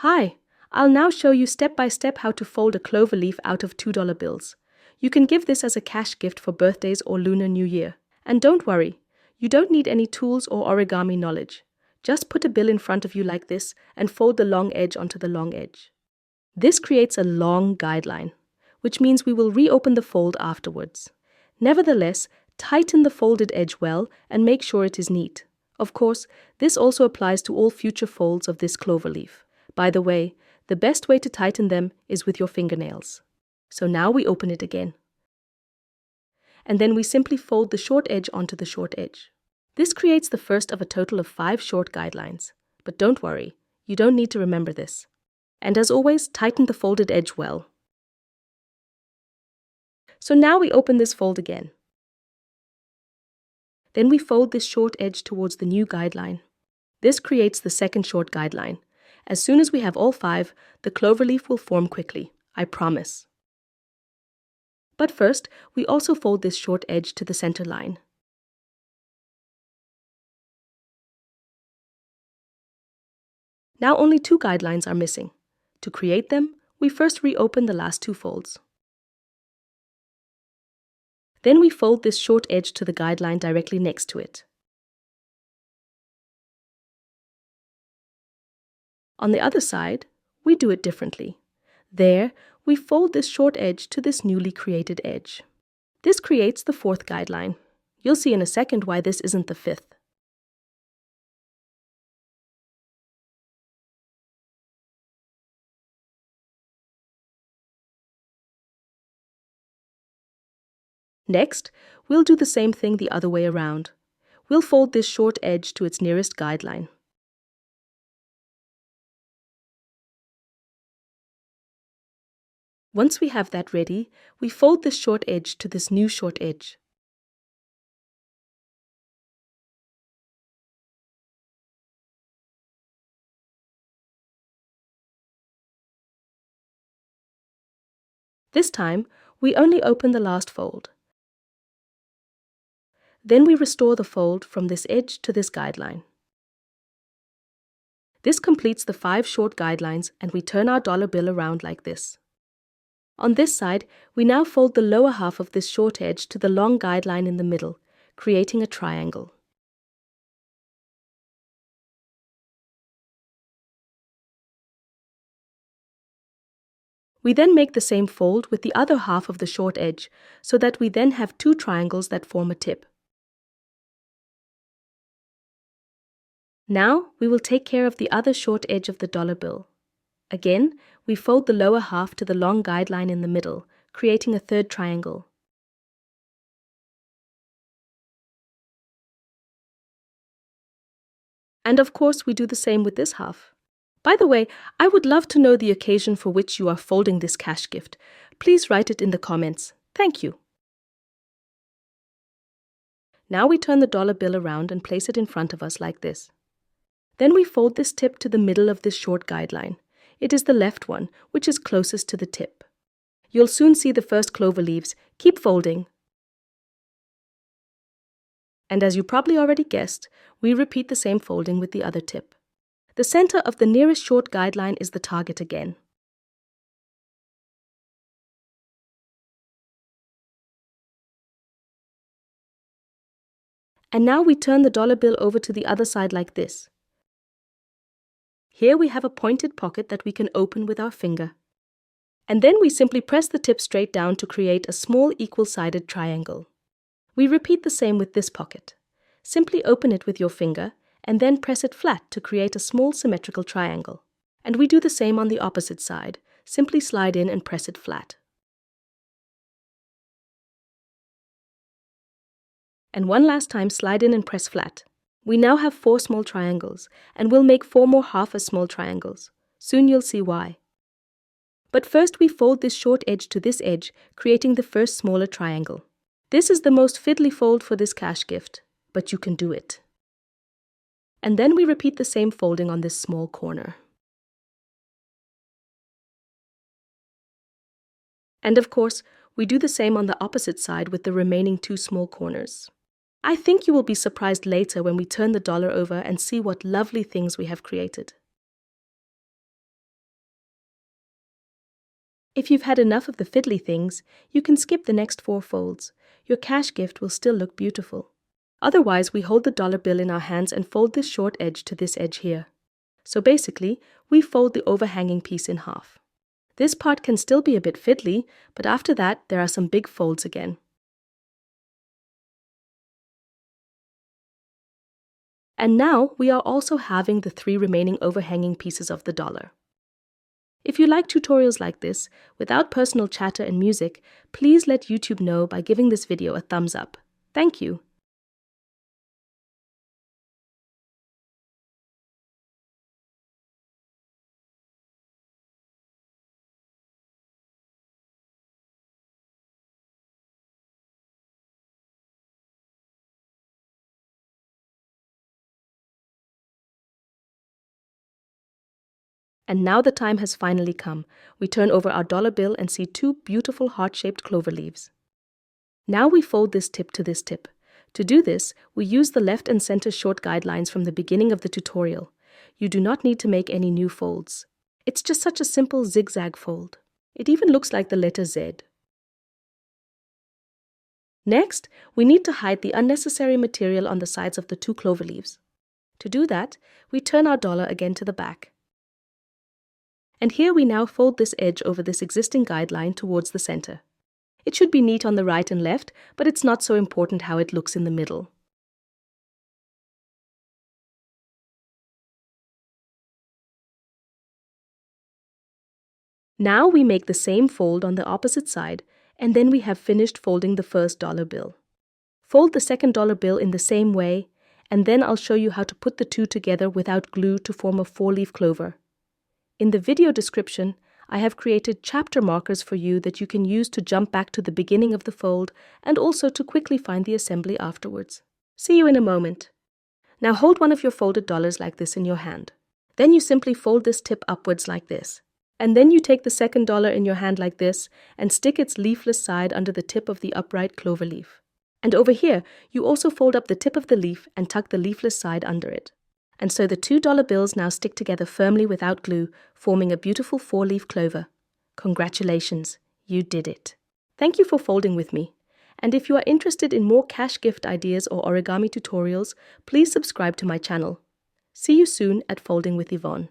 Hi, I'll now show you step by step how to fold a clover leaf out of $2 bills. You can give this as a cash gift for birthdays or Lunar New Year. And don't worry, you don't need any tools or origami knowledge. Just put a bill in front of you like this and fold the long edge onto the long edge. This creates a long guideline, which means we will reopen the fold afterwards. Nevertheless, tighten the folded edge well and make sure it is neat. Of course, this also applies to all future folds of this clover leaf. By the way, the best way to tighten them is with your fingernails. So now we open it again. And then we simply fold the short edge onto the short edge. This creates the first of a total of 5 short guidelines. But don't worry, you don't need to remember this. And as always, tighten the folded edge well. So now we open this fold again. Then we fold this short edge towards the new guideline. This creates the second short guideline. As soon as we have all 5, the clover leaf will form quickly, I promise. But first, we also fold this short edge to the center line. Now only 2 guidelines are missing. To create them, we first reopen the last 2 folds. Then we fold this short edge to the guideline directly next to it. On the other side, we do it differently. There, we fold this short edge to this newly created edge. This creates the 4th guideline. You'll see in a second why this isn't the 5th. Next, we'll do the same thing the other way around. We'll fold this short edge to its nearest guideline. Once we have that ready, we fold this short edge to this new short edge. This time, we only open the last fold. Then we restore the fold from this edge to this guideline. This completes the 5 short guidelines and we turn our dollar bill around like this. On this side, we now fold the lower half of this short edge to the long guideline in the middle, creating a triangle. We then make the same fold with the other half of the short edge, so that we then have 2 triangles that form a tip. Now, we will take care of the other short edge of the dollar bill. Again, we fold the lower half to the long guideline in the middle, creating a 3rd triangle. And of course, we do the same with this half. By the way, I would love to know the occasion for which you are folding this cash gift. Please write it in the comments. Thank you. Now we turn the dollar bill around and place it in front of us like this. Then we fold this tip to the middle of this short guideline. It is the left one, which is closest to the tip. You'll soon see the first clover leaves. Keep folding. And as you probably already guessed, we repeat the same folding with the other tip. The center of the nearest short guideline is the target again. And now we turn the dollar bill over to the other side like this. Here we have a pointed pocket that we can open with our finger. And then we simply press the tip straight down to create a small equal-sided triangle. We repeat the same with this pocket. Simply open it with your finger and then press it flat to create a small symmetrical triangle. And we do the same on the opposite side. Simply slide in and press it flat. And one last time, slide in and press flat. We now have 4 small triangles, and we'll make 4 more half as small triangles. Soon you'll see why. But first we fold this short edge to this edge, creating the first smaller triangle. This is the most fiddly fold for this cash gift, but you can do it. And then we repeat the same folding on this small corner. And of course, we do the same on the opposite side with the remaining 2 small corners. I think you will be surprised later when we turn the dollar over and see what lovely things we have created. If you've had enough of the fiddly things, you can skip the next 4 folds. Your cash gift will still look beautiful. Otherwise, we hold the dollar bill in our hands and fold this short edge to this edge here. So basically, we fold the overhanging piece in half. This part can still be a bit fiddly, but after that, there are some big folds again. And now we are also halving the 3 remaining overhanging pieces of the dollar. If you like tutorials like this, without personal chatter and music, please let YouTube know by giving this video a thumbs up. Thank you. And now the time has finally come. We turn over our dollar bill and see 2 beautiful heart-shaped clover leaves. Now we fold this tip to this tip. To do this, we use the left and center short guidelines from the beginning of the tutorial. You do not need to make any new folds. It's just such a simple zigzag fold. It even looks like the letter Z. Next, we need to hide the unnecessary material on the sides of the 2 clover leaves. To do that, we turn our dollar again to the back. And here we now fold this edge over this existing guideline towards the center. It should be neat on the right and left, but it's not so important how it looks in the middle. Now we make the same fold on the opposite side, and then we have finished folding the first dollar bill. Fold the second dollar bill in the same way, and then I'll show you how to put the 2 together without glue to form a 4-leaf clover. In the video description, I have created chapter markers for you that you can use to jump back to the beginning of the fold and also to quickly find the assembly afterwards. See you in a moment. Now hold one of your folded dollars like this in your hand. Then you simply fold this tip upwards like this. And then you take the second dollar in your hand like this and stick its leafless side under the tip of the upright clover leaf. And over here, you also fold up the tip of the leaf and tuck the leafless side under it. And so the $2 bills now stick together firmly without glue, forming a beautiful 4-leaf clover. Congratulations, you did it. Thank you for folding with me. And if you are interested in more cash gift ideas or origami tutorials, please subscribe to my channel. See you soon at Folding with Yvonne.